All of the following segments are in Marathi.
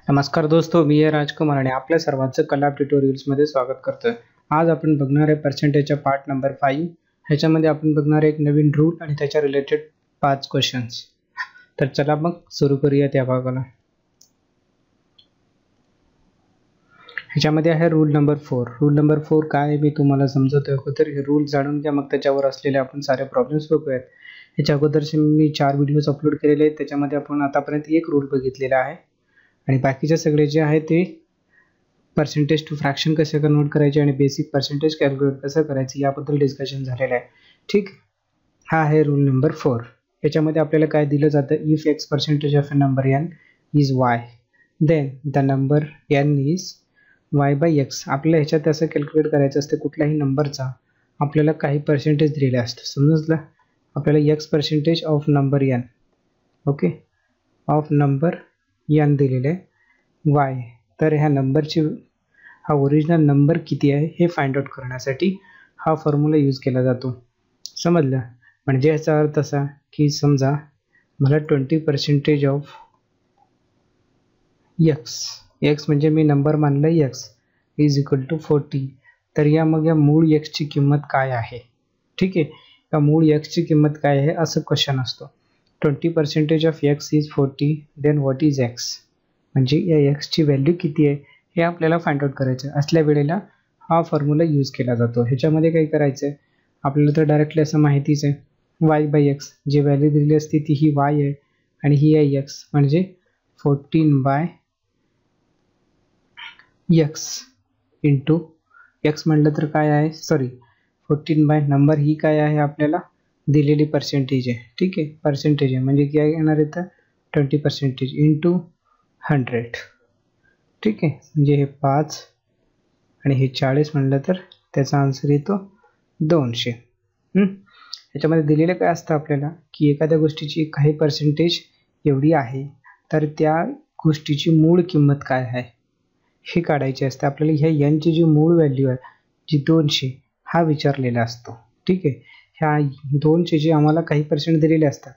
नमस्कार दोस्तों, मी आहे राजकुमार आणि आपल्या सर्वांचं कला ट्युटोरियल्समध्ये स्वागत करतोय. आज आपण बघणार आहे पर्सेंटेजच्या पार्ट नंबर 5. ह्याच्यामध्ये आपण बघणार आहे एक नवीन रूल आणि त्याच्या रिलेटेड 5 क्वेश्चन्स. तर चला मग सुरू करूया त्या भागाला. ह्याच्यामध्ये आहे रूल नंबर 4. रूल नंबर 4 काय आहे मी तुम्हाला समजवतोय अगोदर. हे रूल जाणून घ्या, मग त्याच्यावर असलेले आपण सारे प्रॉब्लेम्स बघूयात. ह्याच्या अगोदरचे मी 4 व्हिडिओज अपलोड केलेले आहेत. त्याच्यामध्ये आपण आतापर्यंत एक रूल बघितलेला आहे आणि बाकीचे सगळे जे आहे ते पर्सेंटेज टू फ्रॅक्शन कसे कन्वर्ट करायचे आणि बेसिक पर्सेंटेज कॅल्क्युलेट कसं करायचं याबद्दल डिस्कशन झालेलं आहे. ठीक, हा आहे रूल नंबर 4. याच्यामध्ये आपल्याला काय दिलं जातं, if X percentage of a number N is Y then the number N is Y by X. आपल्याला ह्याच्यात असं कॅल्क्युलेट करायचं असतं कुठल्याही नंबरचा आपल्याला काही पर्सेंटेज दिलेलं असतं. समजलं, आपल्याला X percentage of number N, okay, of number N दिलेले वाय. तर ह्या नंबरची हा ओरिजिनल नंबर किती आहे हे फाइंड आउट करण्यासाठी हा फॉर्म्युला यूज केला जातो. समजलं, म्हणजे याचा अर्थ असा की समजा मला 20% ऑफ एक्स म्हणजे मी नंबर मानला एक्स इज इक्वल टू 40. तर या मूळ एक्सची किंमत काय आहे. ठीक आहे, या मूळ एक्सची किंमत काय आहे असं क्वेश्चन असतो. 20% of X is 40 then what is X, म्हणजे या एक्सची व्हॅल्यू किती आहे हे आपल्याला फाइंड आउट करायचं. असल्या वेळेला हा फॉर्म्युला यूज केला जातो. ह्याच्यामध्ये काय करायचं आहे आपल्याला, तर डायरेक्टली असं माहितीच आहे, वाय बाय एक्स, जी व्हॅल्यू दिलेली असते ती ही वाय आहे आणि ही आहे एक्स, म्हणजे 14 बाय एक्स इंटू एक्स म्हटलं तर काय आहे, 14 बाय नंबर ही काय आहे आपल्याला दिलेली पर्सेंटेज आहे. ठीक आहे, पर्सेंटेज आहे म्हणजे काय येणार आहे तर 20% इंटू 100. ठीक आहे, म्हणजे हे 5 आणि हे 40 म्हणलं तर त्याचा आन्सर येतो 200. ह्याच्यामध्ये दिलेलं काय असतं आपल्याला की एखाद्या गोष्टीची काही पर्सेंटेज एवढी आहे तर त्या गोष्टीची मूळ किंमत काय आहे हे काढायचे असते आपल्याला. ह्या एनची जी मूळ व्हॅल्यू आहे जी 200 हा विचारलेला असतो. ठीक आहे, ह्या 200 जे आम्हाला काही पर्सेंट दिलेले असतात,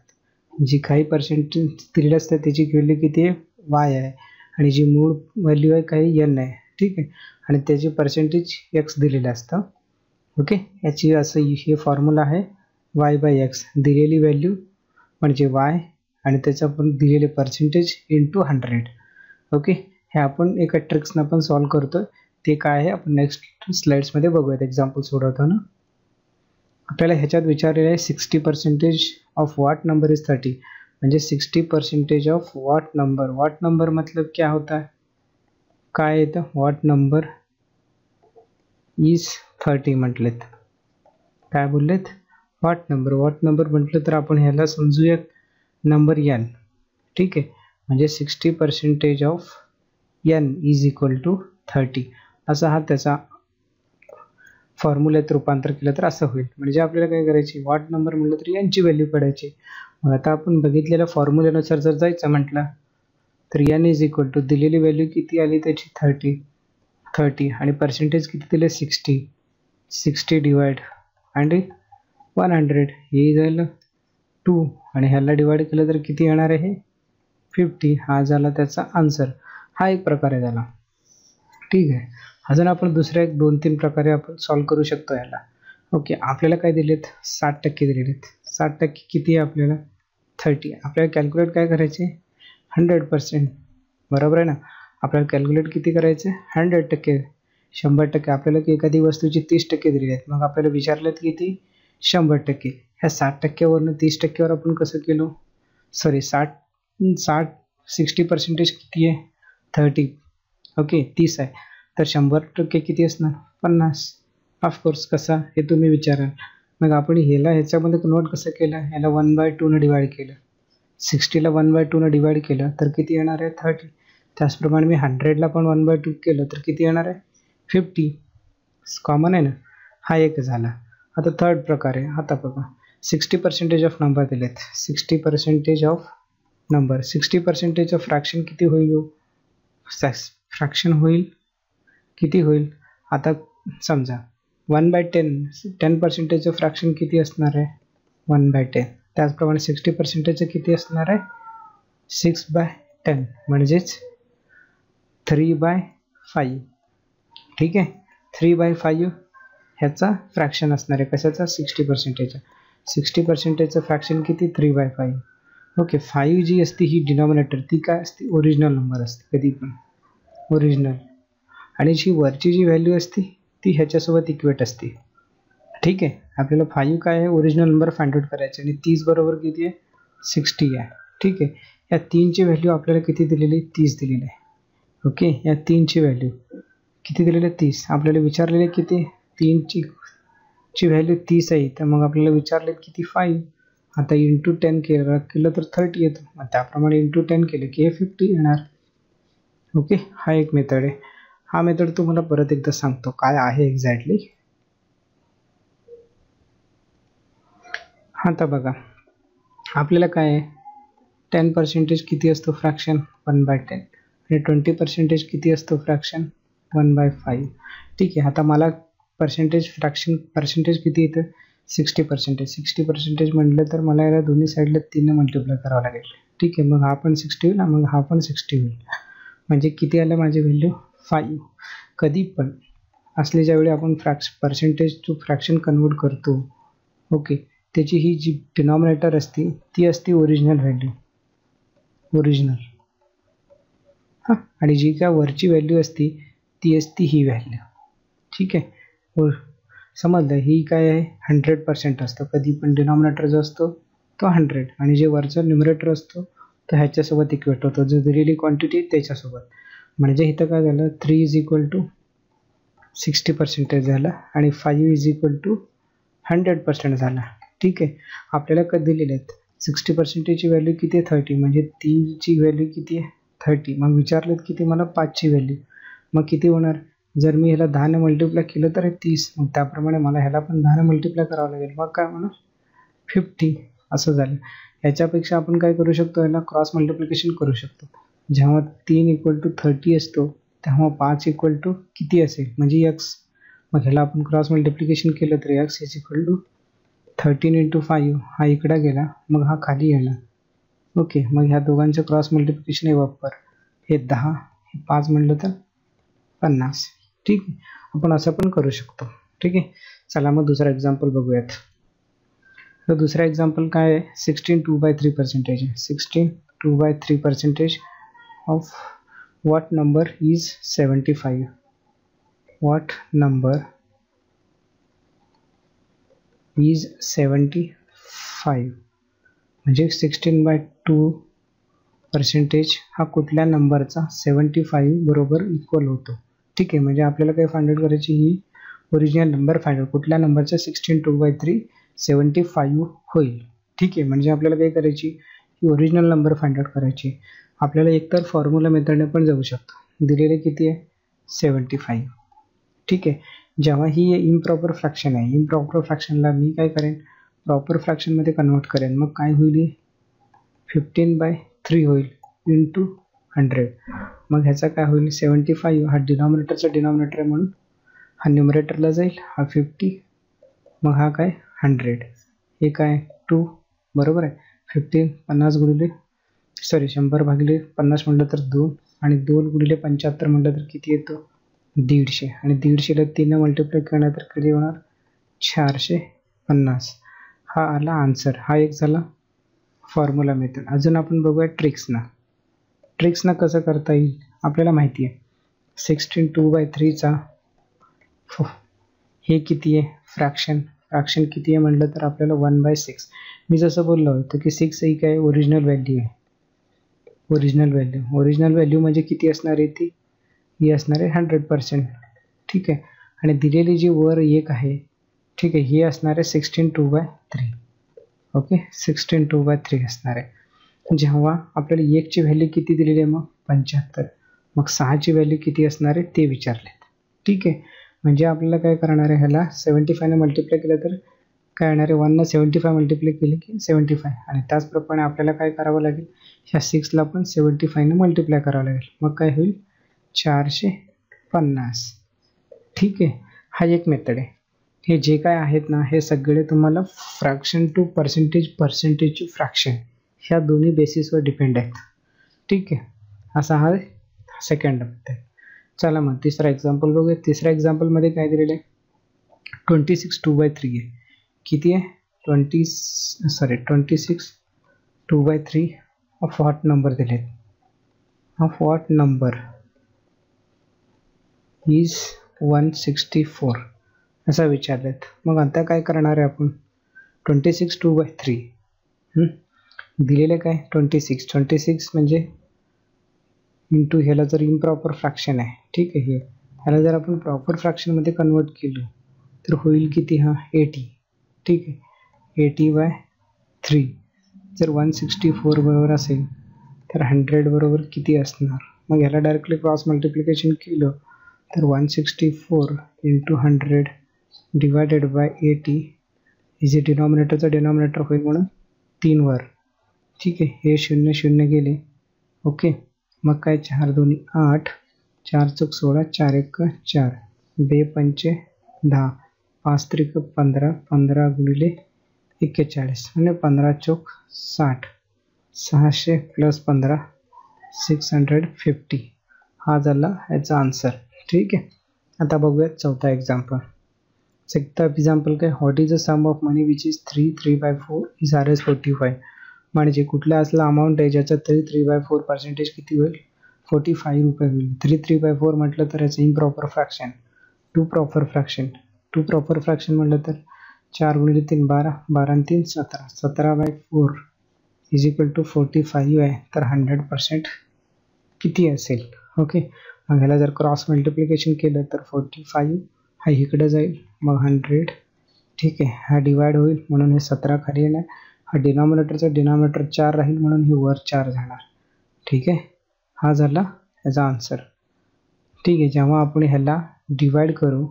जी काही पर्सेंटेज दिलेले असतात त्याची व्हॅल्यू किती आहे वाय आहे आणि जी मूळ व्हॅल्यू आहे काही एन आहे. ठीक आहे, आणि त्याची पर्सेंटेज एक्स दिलेलं असतं. ओके, याची असं हे फॉर्म्युला आहे वाय बाय एक्स, दिलेली व्हॅल्यू म्हणजे वाय आणि त्याचं आपण दिलेले पर्सेंटेज इंटू 100. ओके, हे आपण एका ट्रिक्सनं पण सॉल्व्ह करतो. ते काय आहे आपण नेक्स्ट स्लाइड्समध्ये बघूयात. एक्झाम्पल सोडवताना आपल्याला ह्याच्यात विचारलेलं आहे 60% ऑफ व्हाट नंबर इज 30, म्हणजे 60% of what number. What number मतलब क्या होता है, काय येतं, व्हाट नंबर इज 30 म्हटलेत. काय बोललेत, व्हाट नंबर म्हटलं तर आपण ह्याला समजूयात नंबर एन. ठीक आहे, म्हणजे 60% of N is equal to 30, असा हा त्याचा फॉर्म्युल्यात रूपांतर केलं तर असं होईल. म्हणजे आपल्याला काय करायची, व्हाट नंबर म्हटलं तर यांची व्हॅल्यू काढायची. मग आता आपण बघितलेल्या फॉर्म्युल्यानुसार जर जायचं म्हटलं तर एन इज इक्वल टू दिलेली व्हॅल्यू किती आली त्याची 30 आणि पर्सेंटेज किती दिले 60 डिवाइड आणि 100 हे झालं 2 आणि ह्याला डिवाइड केलं तर किती येणार आहे 50. हा झाला त्याचा आन्सर. हा एक प्रकारे झाला. ठीक आहे, अजून आपण दुसऱ्या 2-3 प्रकारे आपण सॉल्व्ह करू शकतो याला. ओके, आपल्याला काय दिलेत 60% दिलेलेत. 60% किती आहे आपल्याला 30. आपल्याला कॅल्क्युलेट काय करायचे 100%, बरोबर आहे ना. आपल्याला कॅल्क्युलेट किती करायचं 100%. 100% आपल्याला एखादी वस्तूची 30% दिलेली आहेत, मग आपल्याला विचारलेत किती 100%. ह्या 60%वरनं 30%वर आपण कसं केलो, 60% किती आहे 30. ओके, 30 आहे तर 100% किती असणार 50. ऑफकोर्स कसा हे तुम्ही विचाराल. मग आपण ह्याच्यामध्ये कन्वर्ट कसं केलं, ह्याला 1/2 डिवाइड केलं, 60ला 1/2 डिवाइड केलं तर किती येणार आहे 30. त्याचप्रमाणे मी 100ला पण 1/2 केलं तर किती येणार आहे 50. कॉमन आहे ना, हा एक झाला. आता थर्ड प्रकार आहे. आता बघा 60% ऑफ नंबर दिलेत, 60% ऑफ नंबर, 60% ऑफ फ्रॅक्शन किती होईल, फ्रॅक्शन होईल किती होईल. आता समजा 1/10, 10% फ्रॅक्शन किती असणार आहे 1/10. त्याचप्रमाणे 60% किती असणार आहे 6/10, म्हणजेच 3/5. ठीक आहे, 3/5 ह्याचा फ्रॅक्शन असणार आहे कशाचा, 60%चा. 60%चं फ्रॅक्शन किती, 3/5. ओके, 5 जी असते ही डिनॉमिनेटर ती काय असते, ओरिजिनल नंबर असते कधी पण, ओरिजिनल. आणि जी वरची जी व्हॅल्यू असते ती ह्याच्यासोबत इक्वेट असते. ठीक आहे, आपल्याला 5 काय आहे, ओरिजिनल नंबर फाइंड आउट करायचे आणि 30 बरोबर किती आहे, 60 आहे. ठीक आहे, या 3ची व्हॅल्यू आपल्याला किती दिलेली, 30 दिलेली आहे. ओके, या 3ची व्हॅल्यू किती दिलेली आहे, 30. आपल्याला विचारलेले किती, 3ची व्हॅल्यू 30 आहे, तर मग आपल्याला विचारले किती, 5. आता इंटू 10 केलं तर 30 येतं, मग त्याप्रमाणे इंटू 10 केलं की हे 50 येणार. ओके, हा एक मेथड आहे. हा मेथड तुम्हाला परत एकदा सांगतो काय आहे एक्झॅक्टली. आता बघा, आपल्याला काय आहे, 10% किती असतो फ्रॅक्शन, 1/10. आणि 20% किती असतो फ्रॅक्शन, 1/5. ठीक आहे, आता मला पर्सेंटेज किती येतं, 60%. 60% म्हटलं तर मला याला दोन्ही साईडला 3 मल्टिप्लाय करावं लागेल. ठीक आहे, मग हा पण 60 होईल, मग हा पण 60 होईल. म्हणजे किती आलं माझी व्हॅल्यू, 5. कधी पण असले ज्यावेळी आपण पर्सेंटेज टू फ्रॅक्शन कन्वर्ट करतो, ओके, त्याची ही जी डिनॉमिनेटर असते ती असते ओरिजिनल व्हॅल्यू, ओरिजिनल. हां, आणि जी काय वरची व्हॅल्यू असते ती असते ही व्हॅल्यू. ठीक आहे, समजलं. ही काय आहे, 100% असतं. कधी पण डिनॉमिनेटर जो असतो तो 100 आणि जे वरचा न्युमरेटर असतो तो ह्याच्यासोबत इक्वेट होतो, जो दिलेली क्वांटिटी त्याच्यासोबत. म्हणजे इथं काय झालं, 3 = 60% झालं आणि 5 = 100% झाला. ठीक आहे, आपल्याला कधी दिलेले आहेत, 60%ची व्हॅल्यू किती आहे, 30. म्हणजे 3ची व्हॅल्यू किती आहे, 30. मग विचारलेत किती मला, 5ची व्हॅल्यू. मग किती होणार, जर मी ह्याला 10ने मल्टिप्लाय केलं तर 30. मग त्याप्रमाणे मला ह्याला पण 10ने मल्टिप्लाय करावं लागेल. मग काय म्हणा, 50 असं झालं. ह्याच्यापेक्षा आपण काय करू शकतो, ह्याला क्रॉस मल्टिप्लिकेशन करू शकतो. जेव्हा 3 = 30 असतो तेव्हा 5 = किती असेल, म्हणजे x. मग ह्याला आपण क्रॉस मल्टिप्लिकेशन केलं तर x = 13 × 5. हा इकडे गेला, मग हा खाली येणार. ओके, मग ह्या दोघांचं क्रॉस मल्टिप्लिकेशन हे वापर, हे 10, हे 5 म्हटलं तर 50. ठीक आहे, आपण असं पण करू शकतो. ठीक आहे, चला मग दुसरा एक्झाम्पल बघूयात. तर दुसरा एक्झाम्पल काय आहे, 16 2/3% आहे. 16 2/3% of what number is 75. What number is 75. म्हणजे 16/2% हा कुठल्या नंबरचा 75 बरोबर इक्वल होतो. ठीक आहे, म्हणजे आपल्याला काय फाइंड आउट करायची, ही ओरिजिनल नंबर फाइंड आउट, कुठल्या नंबरचा 16 2/3 75 होईल. ठीक आहे, म्हणजे आपल्याला काय करायची, ही ओरिजिनल नंबर फाइंड आउट करायची. आपल्याला एकतर फॉर्म्युला मेथडने पण जाऊ शकतो. दिलेले किती आहे, 75. ठीक आहे, जेव्हा ही इम्प्रॉपर फ्रॅक्शन आहे, इम्प्रॉपर फ्रॅक्शनला मी काय करेन, प्रॉपर फ्रॅक्शनमध्ये कन्वर्ट करेन. मग काय होईल, 15/3 होईल इंटू 100. मग ह्याचा काय होईल, 75 हा डिनॉमिनेटरचा डिनॉमिनेटर आहे म्हणून हा न्युमरेटरला जाईल, हा 50, मग हा काय 100, हे काय 2 बरोबर आहे. 100 भागिले 50 म्हटलं तर 2, आणि 2 × 75 म्हटलं तर किती येतो, 150. आणि 150ला 3ने मल्टिप्लाय केलं तर किती होणार, 450. हा आला आन्सर. हा एक झाला फॉर्म्युला मेथड. अजून आपण बघूया ट्रिक्सना कसं करता येईल. आपल्याला माहिती आहे 16 2/3चा हे किती आहे, फ्रॅक्शन किती आहे म्हटलं तर आपल्याला 1/6. मी जसं बोललो होतं की 6 ही काय ओरिजिनल व्हॅल्यू आहे. ओरिजिनल व्हॅल्यू म्हणजे किती असणार आहे, ही असणार आहे 100%. ठीक आहे, आणि दिलेली जी वर एक आहे, ठीक आहे, ही असणार आहे 16 2/3. ओके, 16 2/3 असणार आहे. जेव्हा आपल्याला 1ची व्हॅल्यू किती दिलेली आहे, मग 75. मग 6ची व्हॅल्यू किती असणार आहे ते विचारलेत. ठीक आहे, म्हणजे आपल्याला काय करणार आहे, ह्याला 75ने मल्टिप्लाय केलं तर काय येणार आहे, 1ने 75 मल्टिप्लाय केले की 75. आणि त्याचप्रमाणे आपल्याला काय करावं लागेल, ह्या 6ला पण 75ने मल्टिप्लाय करावं लागेल. मग काय होईल, 450. ठीक आहे, हा एक मेथड आहे. हे जे काय आहेत ना, हे सगळे तुम्हाला फ्रॅक्शन टू पर्सेंटेजची फ्रॅक्शन ह्या दोन्ही बेसिसवर डिपेंड आहेत. ठीक आहे, असा हा सेकंड मध्ये. चला मग तिसरा एक्झाम्पल बघूया. तिसऱ्या एक्झाम्पलमध्ये काय दिलेलं आहे, 26 2/3 आहे. किती आहे, 26 2/3 ऑफ व्हॉट नंबर दिलेत, ऑफ व्हॉट नंबर इज 164 असं विचारलेत. मग आता काय करणार आहे आपण, 26 2/3 दिलेलं काय 26 म्हणजे इंटू ह्याला जर इम्प्रॉपर फ्रॅक्शन आहे, ठीक आहे, ह्याला जर आपण प्रॉपर फ्रॅक्शनमध्ये कन्वर्ट केलं तर होईल किती, हा 80, ठीक आहे, 80/3. जर 164 बरोबर असेल तर 100 बरोबर किती असणार. मग ह्याला डायरेक्टली क्रॉस मल्टिप्लिकेशन केलं तर 164 इंटू 100 डिवायडेड बाय 80 इजे डिनॉमिनेटरचं डिनॉमिनेटर होईल म्हणून 3 वर, ठीक आहे. हे 0 0 गेले, ओके. मग काय 4 2 8, 4 चौक 16, 4 1 4, 2 5 10, 5 3 15, 15 गुणिले 41 म्हणजे 15 चौक 60, 600 प्लस 15 650. हा झाला याचा आन्सर, ठीक आहे. आता बघूयात चौथा एक्झाम्पल. चौथा एक्झाम्पल काय, what is the sum of money which is 3/4 is RS 45. म्हणजे कुठला असला अमाऊंट आहे ज्याचा 3/4% किती होईल, 45 रुपये होईल. 3/4 म्हटलं तर याचं improper fraction, to proper fraction म्हटलं तर 4 गुणिले 3 12, 12 आणि 3 17, 17/4 इज इक्वल टू 45 आहे. तर 100% किती असेल, ओके. मग ह्याला जर क्रॉस मल्टिप्लिकेशन केलं तर 45 हा इकडे जाईल, मग 100, ठीक आहे. हा डिवाइड होईल म्हणून हे 17 खाली येणार. हा डिनॉमिनेटर 4 राहील म्हणून हे वर 4 जाणार, ठीक आहे. हा झाला याचा आन्सर, ठीक आहे. जेव्हा आपण ह्याला डिवाइड करू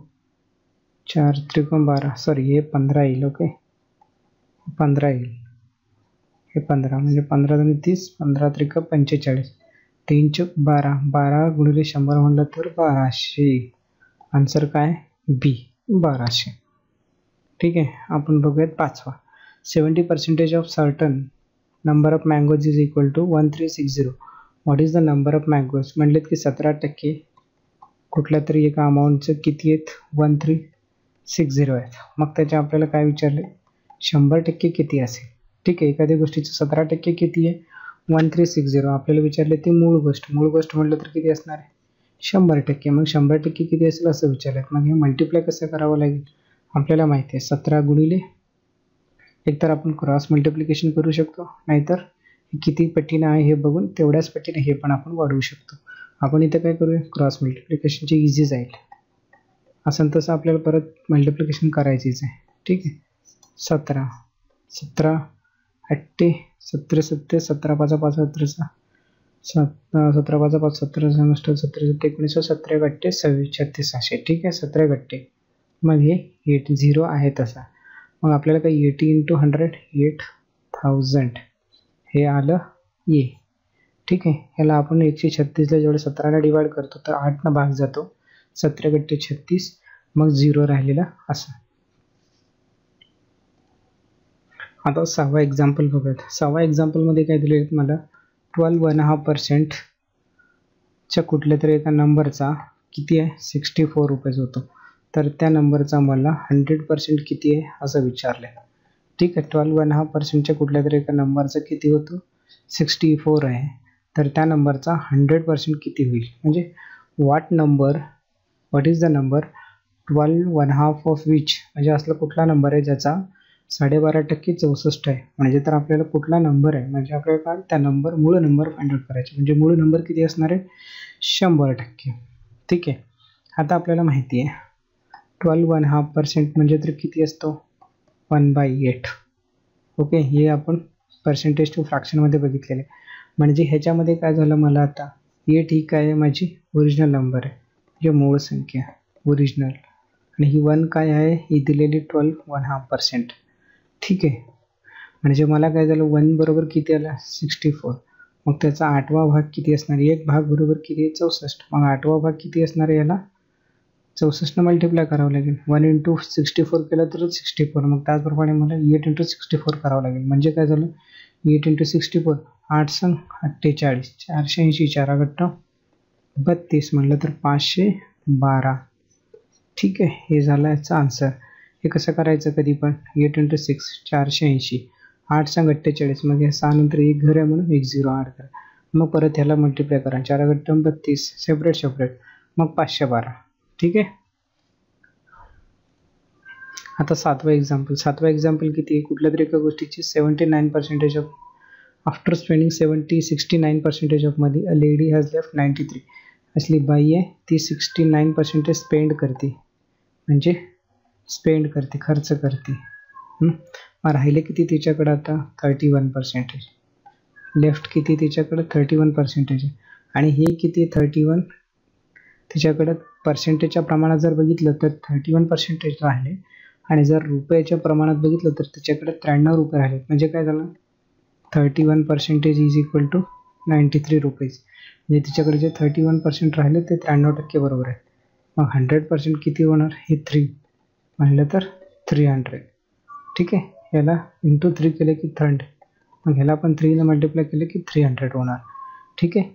4 त्रिकोण 12, सॉरी हे 15 येईल, ओके, 15 येईल. हे 15 म्हणजे 15 2 30, 15 त्रिक 45, 3 चौक 12, 12 गुणिले 100 म्हणलं तर 1200. आन्सर काय, बी 1200, ठीक आहे. आपण बघूयात पाचवा. 70% of certain number of mangoes is equal to 1360. What is the number of mangoes. म्हणलेत की 17% कुठल्या तरी एका अमाऊंटचं किती आहेत, 1360 आहेत. मग त्याचे आपल्याला काय विचारले, 100% किती असेल, ठीक आहे. एखाद्या गोष्टीचं 17% किती आहे, 1360. आपल्याला विचारले ती मूळ गोष्ट म्हटलं तर किती असणार आहे, 100%. मग 100% किती असेल असं विचारलं. मग हे मल्टिप्लाय कसं करावं लागेल, आपल्याला माहिती आहे 17 गुणिले, एकतर आपण क्रॉस मल्टिप्लिकेशन करू शकतो, नाहीतर किती पटीनं आहे हे बघून तेवढ्याच पटीने हे पण आपण वाढवू शकतो. आपण इथं काय करूया, क्रॉस मल्टिप्लिकेशनची इझी जाईल. असं तसं आपल्याला परत मल्टिप्लिकेशन करायचीच आहे, ठीक आहे. 17 17 8 17 7 17 5 5 17 17 5 5 17 17 17 19 17 गट्टे 26 36 600, ठीक आहे. 17 गट्टे. मग हे 80 आहे तसा. मग आपल्याला काय 80 इंटू 100 8000 हे आलं ये, ठीक आहे. ह्याला आपण 136ला जेवढे 17ला डिवाइड करतो तर 8 भाग जातो, 17 गट्टे 36, मग 0 राहिलेला असं. आता 6वा एक्झाम्पल बघूयात. 6वा एक्झाम्पलमध्ये काय दिले आहेत मला, 12.5% च्या कुठल्या तरी एका नंबरचा किती आहे, 64 रुपये होतो. तर त्या नंबरचा मला 100% किती आहे असं विचारलं आहे, ठीक आहे. 12.5%च्या कुठल्या तरी एका नंबरचा किती होतो, 64 आहे. तर त्या नंबरचा 100% किती होईल, म्हणजे what is the number 12.5 of which, म्हणजे असला कुठला नंबर आहे ज्याचा 12.5% 64 आहे. म्हणजे तर आपल्याला कुठला नंबर आहे म्हणजे आपल्याला काय त्या मूळ नंबर फाइंड आउट करायचे. म्हणजे मूळ नंबर किती असणार आहे, 100%, ठीक आहे. आता आपल्याला माहिती आहे 12.5% म्हणजे तर किती असतो, 1/8, ओके. हे आपण पर्सेंटेज टू फ्रॅक्शनमध्ये बघितलेले. म्हणजे ह्याच्यामध्ये काय झालं, मला आता 8 ही काय आहे, माझी ओरिजिनल नंबर आहे, म्हणजे मूळ संख्या ओरिजिनल, आणि ही 1 काय आहे, ही दिलेली 12.5%, ठीक आहे. म्हणजे मला काय झालं, 1 बरोबर किती आला, 64. मग त्याचा 8वा भाग किती असणार, 1 भाग बरोबर किती आहे, 64. मग 8वा भाग किती असणार आहे, याला 64 मल्टिप्लाय करावं लागेल. 1 इंटू 64 केलं तर 64. मग त्याचप्रमाणे मला 8 इंटू 64 करावं लागेल. म्हणजे काय झालं, 8 इंटू 64 8 संग 48, 480, 4 गट्टा 32 म्हणलं तर 512. ठीक आहे, हे झालं याचा आन्सर. हे कसं करायचं कधी पण 8 × 6 480, 8 सांग 48, मग या 6 नंतर एक घर आहे म्हणून 1 0 ॲड करा, मग परत ह्याला मल्टिप्लाय करा, 4 × 32 सेपरेट, मग 512. ठीक आहे. आता सातवा एक्झाम्पल किती आहे, कुठल्या तरी एका गोष्टीची 79% of after spending 69% of money a lady has left 93. असली बाई आहे ती 69% स्पेंड करते, म्हणजे खर्च करते. मग राहिले किती तिच्याकडं आता 31%. लेफ्ट किती तिच्याकडं 31% आहे, आणि हे किती 31 तिच्याकडं पर्सेंटेजच्या प्रमाणात जर बघितलं तर 31% राहिले, आणि जर रुपयाच्या प्रमाणात बघितलं तर तिच्याकडे 93 रुपये राहिले. म्हणजे काय झालं, 31% इज इक्वल टू 93 रुपीज. म्हणजे तिच्याकडे जे 31% राहिले ते 93% बरोबर आहे. मग 100% किती होणार, हे 3 म्हणलं तर 300. ठीक आहे, याला इंटू 3 केले की 100, मग ह्याला आपण 3 मल्टिप्लाय केले की 300 होणार. ठीक आहे.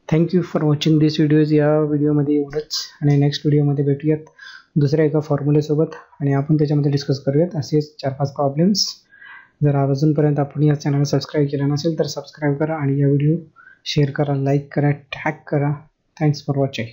Thank you for watching this videos. या व्हिडिओमध्ये एवढंच, आणि नेक्स्ट व्हिडिओमध्ये भेटूयात दुसऱ्या एका फॉर्म्युलेसोबत, आणि आपण त्याच्यामध्ये डिस्कस करूयात असेच 4-5 प्रॉब्लेम्स. जर अजूनपर्यंत आपण या चॅनलला सबस्क्राईब केलं नसेल तर सबस्क्राईब करा, आणि या व्हिडिओ शेअर करा, लाईक करा, टॅग करा. Thanks for watching.